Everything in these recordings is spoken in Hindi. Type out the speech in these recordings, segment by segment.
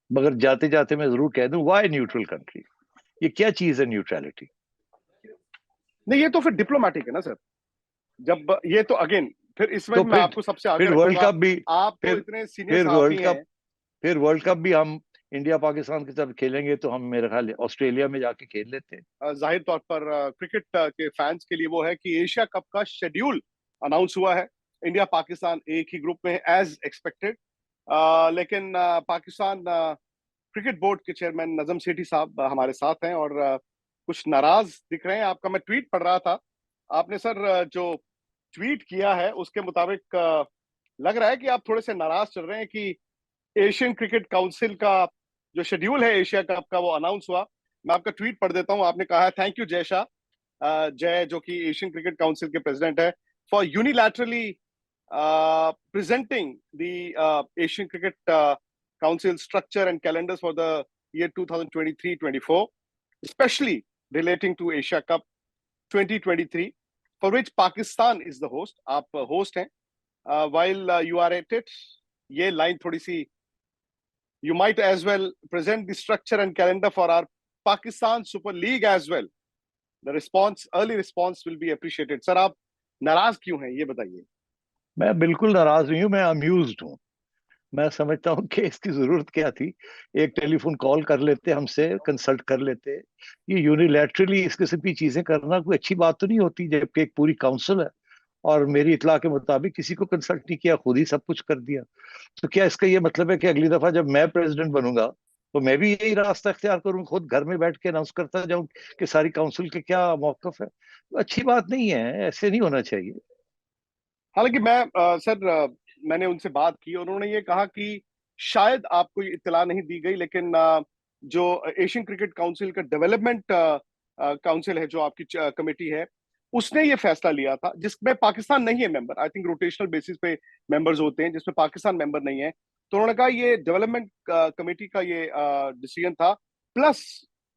मगर जाते जाते मैं जरूर कह दूं, व्हाई न्यूट्रल कंट्री? ये क्या चीज है न्यूट्रलिटी? नहीं, ये तो फिर डिप्लोमेटिक है ना सर। जब ये तो अगेन, फिर इसमें तो भी मैं आपको सबसे आगे फिर वर्ल्ड रखूंगा। कप भी, आप तो फिर इतने सीनियर फिर सहाफी वर्ल्ड हैं। कप फिर वर्ल्ड कप भी हम इंडिया पाकिस्तान के साथ खेलेंगे तो हम, मेरे ख्याल ऑस्ट्रेलिया में जाके खेल लेते हैं। जाहिर तौर पर क्रिकेट के फैंस के लिए वो है कि एशिया कप का शेड्यूल अनाउंस हुआ है। इंडिया पाकिस्तान एक ही ग्रुप में है एज एक्सपेक्टेड। लेकिन पाकिस्तान क्रिकेट बोर्ड के चेयरमैन नजम सेठी साहब हमारे साथ हैं, और कुछ नाराज दिख रहे हैं। आपका मैं ट्वीट पढ़ रहा था, आपने सर जो ट्वीट किया है उसके मुताबिक लग रहा है कि आप थोड़े से नाराज चल रहे हैं कि एशियन क्रिकेट काउंसिल का जो शेड्यूल है एशिया कप का वो अनाउंस हुआ। मैं आपका ट्वीट पढ़ देता हूं। आपने कहा है, थैंक यू जय शाह, जय जो कि एशियन क्रिकेट काउंसिल के प्रेसिडेंट है, for unilaterally presenting the Asian Cricket Council structure and calendars for the year 2023-24, especially relating to Asia Cup 2023, for which Pakistan is the host. आप host हैं, while you are at it, ये line थोड़ी सी, you might as well present the structure and calendar for our Pakistan Super League as well. The response, early response will be appreciated. Sir आप नाराज क्यों हैं, ये बताइए। मैं बिल्कुल नाराज नहीं हूं, मैं अम्यूज्ड हूं। मैं समझता हूँ कि इसकी जरूरत क्या थी। एक टेलीफोन कॉल कर लेते, हमसे कंसल्ट कर लेते। ये यूनिलैटरली इस किस्म की चीजें करना कोई अच्छी बात तो नहीं होती, जबकि एक पूरी काउंसिल है। और मेरी इतला के मुताबिक किसी को कंसल्ट नहीं किया, खुद ही सब कुछ कर दिया। तो क्या इसका ये मतलब है कि अगली दफा जब मैं प्रेसिडेंट बनूंगा तो मैं भी यही रास्ता इख्तियार करूँ, खुद घर में बैठ के अनाउंस करता जाऊं कि सारी काउंसिल के क्या मौकफ है? तो अच्छी बात नहीं है, ऐसे नहीं होना चाहिए। हालांकि मैं सर मैंने उनसे बात की और उन्होंने ये कहा कि शायद आपको ये इत्तला नहीं दी गई, लेकिन जो एशियन क्रिकेट काउंसिल का डेवलपमेंट काउंसिल है, जो आपकी कमेटी है, उसने ये फैसला लिया था, जिसमें पाकिस्तान नहीं है member. I think rotational basis पे मेंबर्स होते हैं, जिसमें पाकिस्तान मेंबर नहीं है। तो उन्होंने कहा ये डेवलपमेंट कमेटी का ये डिसीजन था। प्लस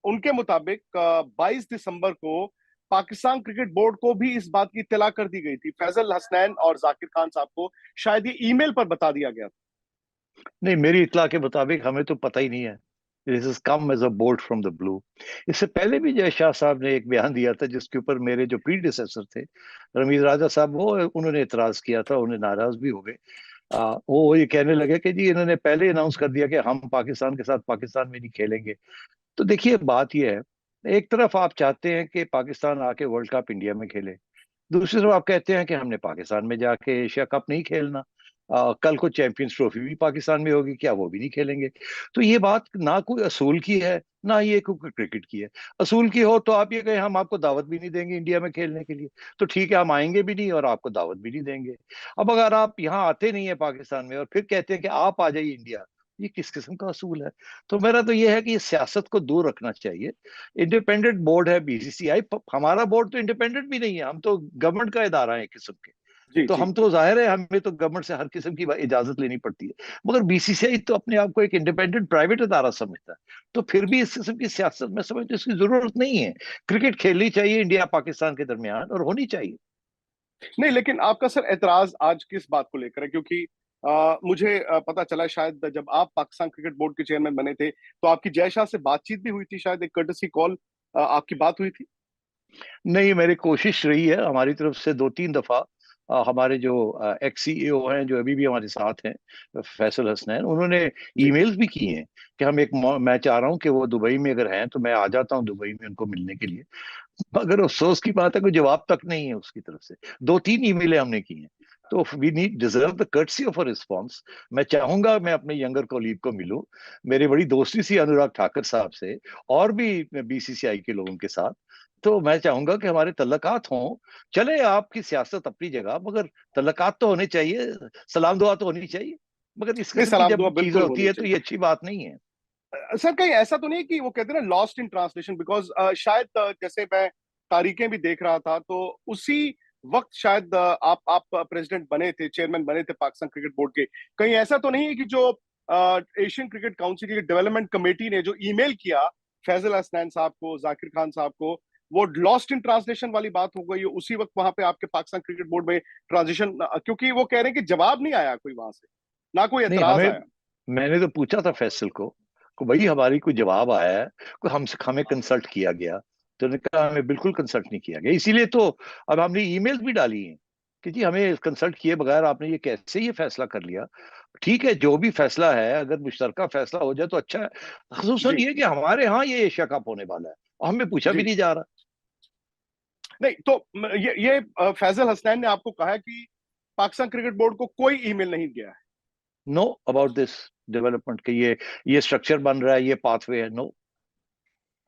उनके मुताबिक 22 दिसंबर को पाकिस्तान क्रिकेट बोर्ड को भी इस बात की इत्तला कर दी गई थी, फैजल हसनैन और जाकिर खान साहब को शायद ये ईमेल पर बता दिया गया था। नहीं, मेरी इतला के मुताबिक हमें तो पता ही नहीं है। This is come as a bolt from the blue. इससे पहले भी जय शाह साहब ने एक बयान दिया था, जिसके ऊपर मेरे जो प्रीडिसेसर थे, रमीज राजा साहब, वो उन्होंने इतराज किया था, उन्हें नाराज भी हो गए। वो ये कहने लगे कि जी इन्होंने पहले अनाउंस कर दिया कि हम पाकिस्तान के साथ पाकिस्तान में नहीं खेलेंगे। तो देखिए, बात यह है, एक तरफ आप चाहते हैं कि पाकिस्तान आके वर्ल्ड कप इंडिया में खेले, दूसरी तरफ आप कहते हैं कि हमने पाकिस्तान में जाके एशिया कप नहीं खेलना। कल को चैंपियंस ट्रॉफी भी पाकिस्तान में होगी, क्या वो भी नहीं खेलेंगे? तो ये बात ना कोई असूल की है, ना ये कोई क्रिकेट की है। असूल की हो तो आप ये कहें हम आपको दावत भी नहीं देंगे इंडिया में खेलने के लिए, तो ठीक है, हम आएंगे भी नहीं और आपको दावत भी नहीं देंगे। अब अगर आप यहाँ आते नहीं है पाकिस्तान में और फिर कहते हैं कि आप आ जाइए इंडिया, ये किस किस्म का असूल है? तो मेरा तो ये है कि ये सियासत को दूर रखना चाहिए। इंडिपेंडेंट बोर्ड है बीसीसीआई, हमारा बोर्ड तो इंडिपेंडेंट भी नहीं है, हम तो गवर्नमेंट का इदारा है एक किस्म के। जी तो जी। हम तो जाहिर है हमें तो गवर्नमेंट से हर किस्म की इजाजत लेनी पड़ती है। मगर बीसीसीआई तो अपने आप को एक इंडिपेंडेंट प्राइवेट इदारा समझता है। तो फिर भी इस किस्म की सियासत में समझते इसकी जरूरत नहीं है। क्रिकेट खेलनी चाहिए इंडिया पाकिस्तान के दरमियान, और होनी चाहिए। नहीं, लेकिन आपका सर एतराज आज किस बात को लेकर है? क्योंकि मुझे पता चला शायद जब आप पाकिस्तान क्रिकेट बोर्ड के चेयरमैन बने थे तो आपकी जय शाह से बातचीत भी हुई थी, शायद एक कर्टसी कॉल आपकी बात हुई थी। नहीं, मेरी कोशिश रही है हमारी तरफ से दो तीन दफा। हमारे जो एक्स सीईओ हैं, जो अभी भी हमारे साथ हैं, फैसल हसनैन, उन्होंने जी। ईमेल्स भी किए हैं कि हम एक मैं चाह रहा हूं कि वो दुबई में अगर हैं तो मैं आ जाता हूं दुबई में उनको मिलने के लिए। मगर अफसोस की बात है, कोई जवाब तक नहीं है उसकी तरफ से। दो तीन ईमेलें हमने की हैं। तो we need deserve the courtesy of a response. मैं चाहूंगा मैं अपने यंगर कोलीग को मिलूं। मेरी बड़ी दोस्ती सी अनुराग ठाकर साहब से, और भी बीसीसीआई के लोगों के साथ। तो मैं चाहूंगा कि हमारे तल्लकात हों। चले, आपकी सियासत अपनी जगह, मगर तल्लकात तो होने चाहिए, सलाम दुआ तो होनी चाहिए। मगर इस नहीं, किस्म की सलाम दुआ जब चीजें बिल्कुल होती होनी है तो चाहिए। ये अच्छी बात नहीं है। सर कहीं ऐसा तो नहीं कि वो कहते हैं ना लॉस्ट इन ट्रांसलेशन? बिकॉज शायद जैसे मैं तारीखें भी देख रहा था तो उसी वक्त शायद आप प्रेसिडेंट बने थे, चेयरमैन बने थे पाकिस्तान क्रिकेट बोर्ड के। कहीं ऐसा तो नहीं है कि जो एशियन क्रिकेट काउंसिल की डेवलपमेंट कमेटी ने जो ईमेल किया फैजल हसनैन साहब को, जाकिर खान साहब को, वो लॉस्ट इन ट्रांसलेशन वाली बात हो गई उसी वक्त वहां पे आपके पाकिस्तान क्रिकेट बोर्ड में ट्रांजिशन? क्योंकि वो कह रहे हैं कि जवाब नहीं आया कोई वहां से, ना कोई नहीं, एतराज हमें, आया। मैंने तो पूछा था फैसल को, को भाई हमारी कोई जवाब आया है, कोई हमसे हमें कंसल्ट किया गया? तो उन्होंने कहा हमें बिल्कुल कंसल्ट नहीं किया गया, इसीलिए तो अब हमने ईमेल्स भी डाली हैं कि जी हमें कंसल्ट किए बगैर आपने ये कैसे ये फैसला कर लिया। ठीक है, जो भी फैसला है अगर मुश्तरका फैसला हो जाए तो अच्छा है। खसूसन जी ये कि हमारे यहाँ ये एशिया कप होने वाला है और हमें पूछा भी जी। नहीं जा रहा। नहीं तो ये फैजल हसनैन ने आपको कहा है कि पाकिस्तान क्रिकेट बोर्ड को कोई ईमेल नहीं गया है? नो अबाउट दिस डेवलपमेंट के ये स्ट्रक्चर बन रहा है, ये पाथवे है, नो।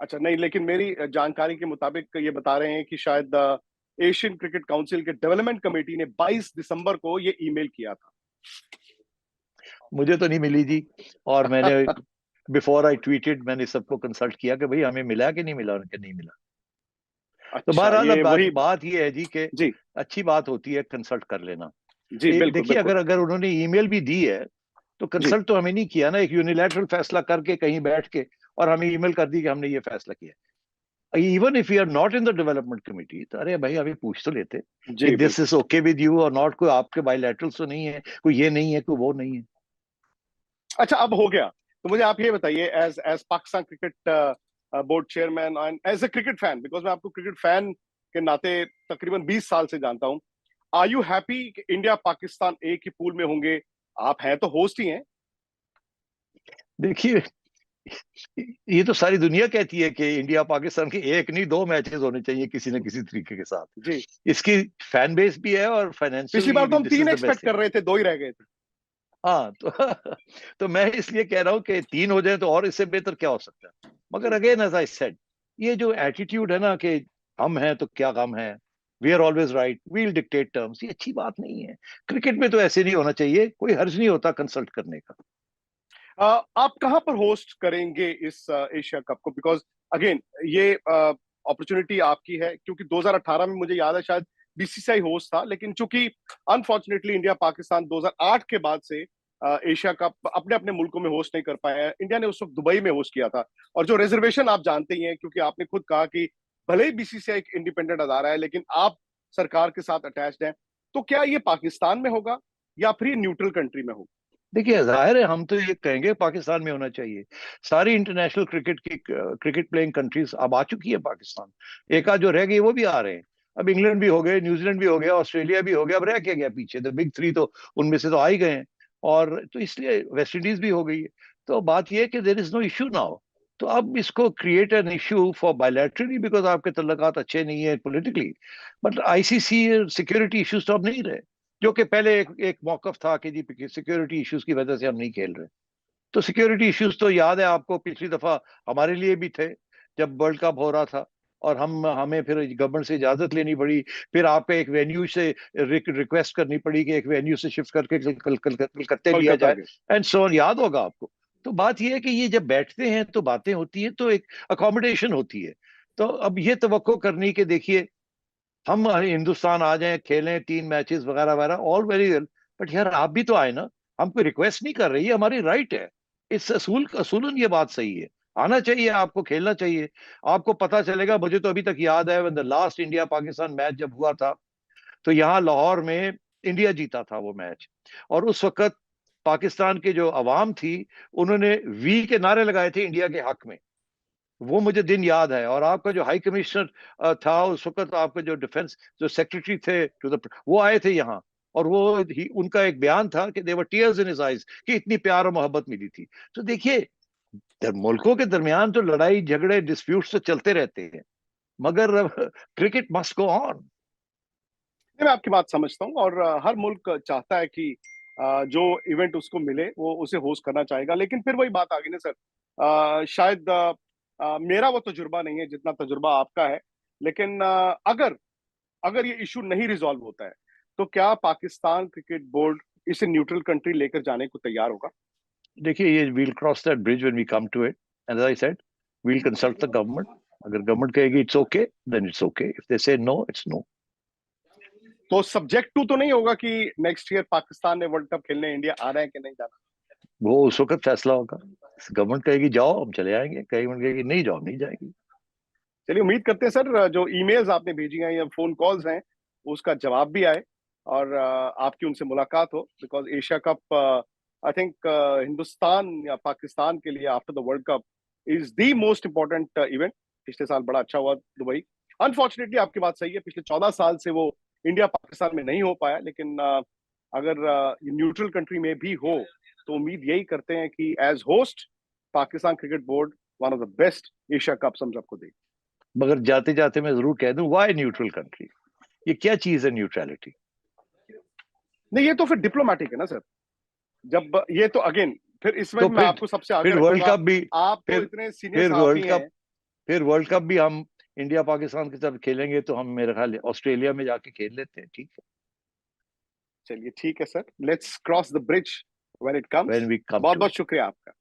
अच्छा, नहीं, लेकिन मेरी जानकारी के मुताबिक ये बता रहे हैं कि शायद एशियन क्रिकेट काउंसिल के डेवलपमेंट कमेटी ने 22 दिसंबर को ये ईमेल किया था। मुझे तो नहीं मिली जी। और मैंने बिफोर आई ट्वीटेड मैंने सबको कंसल्ट किया कि भाई हमें मिला कि नहीं मिला, उनके नहीं मिला। तो अच्छा, बहरहाल अब ये बात वही। बात ये है जी कि जी अच्छी बात होती है कंसल्ट कर लेना। जी, बिल्कुल देखिए, बिल्कुल। अगर अगर उन्होंने ईमेल भी दी है तो जी। कंसल्ट तो हमें नहीं किया ना, एक यूनिलैटरल फैसला करके कहीं बैठ के और हमें ईमेल कर दी कि हमने ये फैसला किया। Even if you are not in the development committee तो अरे भाई अभी पूछ तो लेते कि जी दिस बिल्कुल। इज ओके विद यू और नॉट, कोई आपके बायलैटरल्स तो नहीं है, कोई ये नहीं है, कोई वो नहीं है। अच्छा, अब हो गया। तो मुझे आप ये बताइए, as as Pakistan cricket board chairman and as a cricket fan, because मैं आपको क्रिकेट फैन के नाते तकरीबन 20 साल से जानता हूं, आर यू हैप्पी कि इंडिया पाकिस्तान एक ही पूल में होंगे? आप हैं तो होस्ट ही हैं। देखिए, ये तो सारी दुनिया कहती है कि इंडिया पाकिस्तान के एक नहीं दो मैचेस होने चाहिए किसी न किसी तरीके के साथ। जी। इसकी फैन बेस भी है और पिछली फाइनेंशियली बार तो भी हम this is 3 the best expect thing. कर रहे थे, 2 ही रह गए थे। हाँ तो तो मैं इसलिए कह रहा हूँ कि तीन हो जाए तो और इससे बेहतर क्या हो सकता है। मगर जी। अगेन एज आई सेड, ये जो एटीट्यूड है ना कि हम हैं तो क्या गम है, we are always right, we'll dictate terms, ये अच्छी बात नहीं है। क्रिकेट में तो ऐसे नहीं होना चाहिए, कोई हर्ज नहीं होता कंसल्ट करने का। आप कहां पर होस्ट करेंगे इस एशिया कप को? बिकॉज अगेन, ये अपॉर्चुनिटी आपकी है, क्योंकि 2018 में मुझे याद है शायद बीसीसीआई होस्ट था, लेकिन चूंकि अनफॉर्चुनेटली इंडिया पाकिस्तान 2008 के बाद से एशिया कप अपने अपने मुल्कों में होस्ट नहीं कर पाए हैं। इंडिया ने उस वक्त दुबई में होस्ट किया था। और जो रिजर्वेशन आप जानते ही हैं, क्योंकि आपने खुद कहा कि भले ही बीसीसीआई एक इंडिपेंडेंट अदारा है, लेकिन आप सरकार के साथ अटैच्ड हैं। तो क्या ये पाकिस्तान में होगा या फिर न्यूट्रल कंट्री में होगा? देखिए, जाहिर है हम तो ये कहेंगे पाकिस्तान में होना चाहिए। सारी इंटरनेशनल क्रिकेट प्लेइंग कंट्रीज अब आ चुकी है पाकिस्तान। एक आध जो रह गई वो भी आ रहे हैं। अब इंग्लैंड भी हो गए, न्यूजीलैंड भी हो गया, ऑस्ट्रेलिया भी हो गया, अब रह के गया पीछे, द बिग थ्री तो उनमें से तो आ ही गए हैं। और तो इसलिए वेस्ट इंडीज भी हो गई है। तो बात यह है कि there is no issue now. तो अब इसको create an issue for bilaterally because आपके तल्लकात अच्छे नहीं है politically, but ICC security issues तो अब नहीं रहे, जो कि पहले एक मौकफ था कि जी सिक्योरिटी इश्यूज की वजह से हम नहीं खेल रहे। तो सिक्योरिटी इश्यूज तो याद है आपको, पिछली दफा हमारे लिए भी थे जब वर्ल्ड कप हो रहा था और हमें फिर गवर्नमेंट से इजाजत लेनी पड़ी, फिर आपको एक वेन्यू से रिक्वेस्ट करनी पड़ी कि एक वेन्यू से शिफ्ट करके कलकत्ते लिया कोलकाता जाए, के। एंड सो ऑन, याद होगा आपको। तो बात यह है कि ये जब बैठते हैं तो बातें होती है, तो एक अकोमोडेशन होती है। तो अब ये तवक्को करनी कि देखिए हम हिंदुस्तान आ जाएं, खेलें 3 मैचेस वगैरह वगैरह, ऑल वेरी वेल, बट यार आप भी तो आए ना। हम कोई रिक्वेस्ट नहीं कर रहे, ये हमारी राइट है। इस असूलन ये बात सही है, आना चाहिए आपको, खेलना चाहिए। आपको पता चलेगा, मुझे तो अभी तक याद है the last India Pakistan match जब हुआ था तो यहाँ लाहौर में इंडिया जीता था वो मैच। और उस वक्त पाकिस्तान के जो अवाम थी उन्होंने वी के नारे लगाए थे इंडिया के हक में। वो मुझे दिन याद है। और आपका जो हाई कमिश्नर था उस वक्त, आपके जो डिफेंस जो सेक्रेटरी थे टू द, वो आए थे यहाँ। और वो उनका एक बयान था कि देवर टीयर्स इन हिज आईज, कि इतनी प्यार और मोहब्बत मिली थी। तो देखिए, मुल्कों के दरमियान तो लड़ाई झगड़े डिस्प्यूट्स तो चलते रहते हैं, मगर क्रिकेट मस्ट गो ऑन। नहीं, मैं आपकी बात समझता हूँ, और हर मुल्क चाहता है कि जो इवेंट उसको मिले वो उसे होस्ट करना चाहेगा। लेकिन फिर वही बात आ गई ना सर, शायद मेरा वो तजुर्बा नहीं है जितना तजुर्बा आपका है। लेकिन अगर अगर ये इशू नहीं रिजॉल्व होता है, तो क्या पाकिस्तान क्रिकेट बोर्ड इसे न्यूट्रल कंट्री लेकर जाने को तैयार होगा? देखिए, ये we'll cross that bridge when we come to it, as I said, we'll consult the government. अगर गवर्नमेंट कहेगी it's okay, then it's okay, if they say no, it's no. तो सब्जेक्ट टू तो नहीं होगा कि नेक्स्ट ईयर पाकिस्तान ने वर्ल्ड कप खेलने इंडिया आ रहा है कि नहीं जाना? वो उस वक्त फैसला होगा। गवर्नमेंट कहेगी जाओ हम चले आएंगे, गवर्नमेंट कहेगी नहीं जाओ नहीं जाएगी। चलिए, उम्मीद करते हैं सर, जो ईमेल्स आपने भेजी हैं या फोन कॉल्स हैं, उसका जवाब भी आए और आपकी उनसे मुलाकात हो। Because Asia cup I think Hindustan या पाकिस्तान के लिए after the world cup is the most important event. पिछले साल बड़ा अच्छा हुआ दुबई। अनफॉर्चुनेटली आपकी बात सही है, पिछले 14 साल से वो इंडिया पाकिस्तान में नहीं हो पाया, लेकिन अगर न्यूट्रल कंट्री में भी हो तो उम्मीद यही करते हैं कि as host Pakistan cricket board one of the best Asia cup हम सबको दे। मगर जाते जाते मैं जरूर कह दूं, व्हाई न्यूट्रल कंट्री? ये क्या चीज है न्यूट्रलिटी? नहीं, ये तो फिर डिप्लोमेटिक है ना सर। जब ये तो अगेन फिर इसमें तो मैं आपको सबसे आगे फिर वर्ल्ड रखूंगा। कप भी, आप तो फिर इतने सीनियर फिर सहाफी वर्ल्ड हैं। कप फिर वर्ल्ड कप भी हम इंडिया पाकिस्तान के साथ खेलेंगे तो हम मेरे ख्याल ऑस्ट्रेलिया में जाके खेल लेते हैं, ठीक है? चलिए ठीक है sir, let's cross the bridge when it when comes. We come बहुत टू बहुत इट। शुक्रिया आपका।